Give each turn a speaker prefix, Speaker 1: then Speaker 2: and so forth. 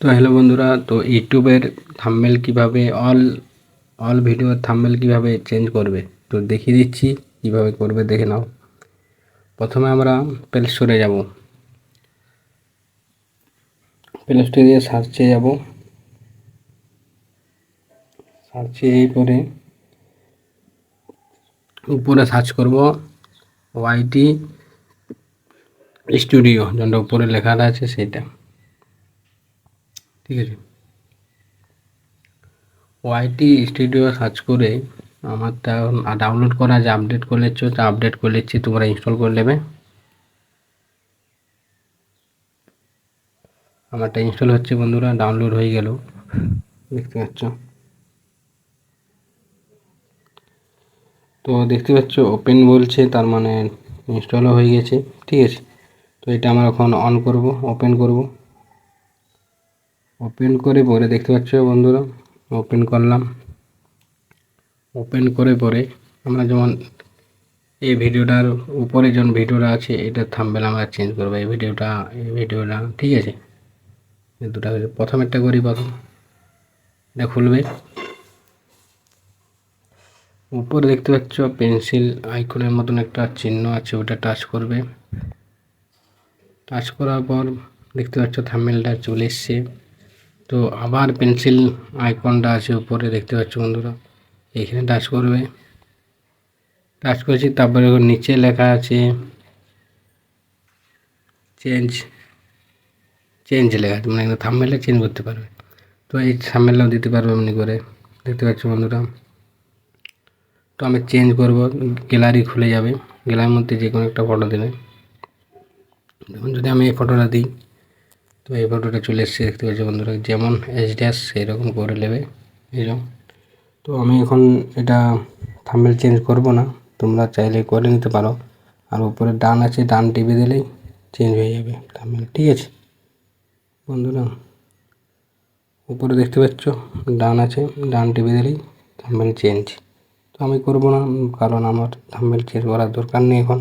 Speaker 1: তো হ্যালো বন্ধুরা, তো ইউটিউবের থাম্বনেল কিভাবে অল ভিডিওর থাম্বনেল কিভাবে চেঞ্জ করবে তো দেখিয়ে দিচ্ছি কিভাবে করবে, দেখে নাও। প্রথমে আমরা প্লে স্টোরে যাব, প্লে স্টোরে দিয়ে সার্চে যাব। সার্চে পরে উপরে সার্চ করব ওয়াইটি স্টুডিও, যেটা উপরে লেখাটা আছে সেটা, ঠিক আছে। ওয়াইটি স্টুডিও সার্চ করে আমারটা ডাউনলোড করা যে আপডেট করে নিচ্ছ, তা আপডেট করে নিচ্ছি, তোমরা ইনস্টল করে নেবে। আমারটা ইনস্টল হচ্ছে বন্ধুরা, ডাউনলোড হয়ে গেল, দেখতে পাচ্ছ। তো দেখতে পাচ্ছ ওপেন বলছে, তার মানে ইনস্টলও হয়ে গেছে, ঠিক আছে। তো এটা আমরা এখন অন করব, ওপেন করব। ওপেন করে পরে দেখতে পাচ্ছ বন্ধুরা, ওপেন করলাম। ওপেন করে পরে আমরা যেমন এই ভিডিওটার উপরে যেমন ভিডিওটা আছে, এটার থাম্বনেল আমরা চেঞ্জ করবো, এই ভিডিওটা ঠিক আছে। দুটা প্রথমেরটা করি, প্রথম এটা খুলবে। উপরে দেখতে পাচ্ছ পেন্সিল আইকনের মতন একটা চিহ্ন আছে, ওটা টাচ করবে। টাচ করার পর দেখতে পাচ্ছ থাম্বনেলটা চলে এসছে। তো আবার পেন্সিল আইকনটা আছে উপরে, দেখতে পাচ্ছ বন্ধুরা, এখানে টাচ করবে। টাচ করেছি, তারপরে নিচে লেখা আছে চেঞ্জ লেখা আছে, মানে থাম্বনেলটা চেঞ্জ করতে পারবে। তো এই থাম্বনেলটাও দিতে পারবে এমনি করে, দেখতে পাচ্ছ বন্ধুরা। তো আমি চেঞ্জ করব, গ্যালারি খুলে যাবে, গ্যালারির মধ্যে যে কোনো একটা ফটো দেবে। যেমন যদি আমি এই ফটোটা দিই, তো এই ফটোটা চলে এসছে, দেখতে পাচ্ছ বন্ধুরা, যেমন এইচডিএস সেরকম করে নেবে এরকম। তো আমি এখন এটা থাম্বনেল চেঞ্জ করব না, তোমরা চাইলে করে নিতে পারো। আর উপরে ডান আছে, ডান টিপে দিলেই চেঞ্জ হয়ে যাবে থাম্বনেল, ঠিক আছে বন্ধুরা। উপরে দেখতে পাচ্ছ ডান আছে, ডান টিপে দিলেই থাম্বনেল চেঞ্জ। তো আমি করব না, কারণ আমার থাম্বনেল চেঞ্জ করার দরকার নেই এখন।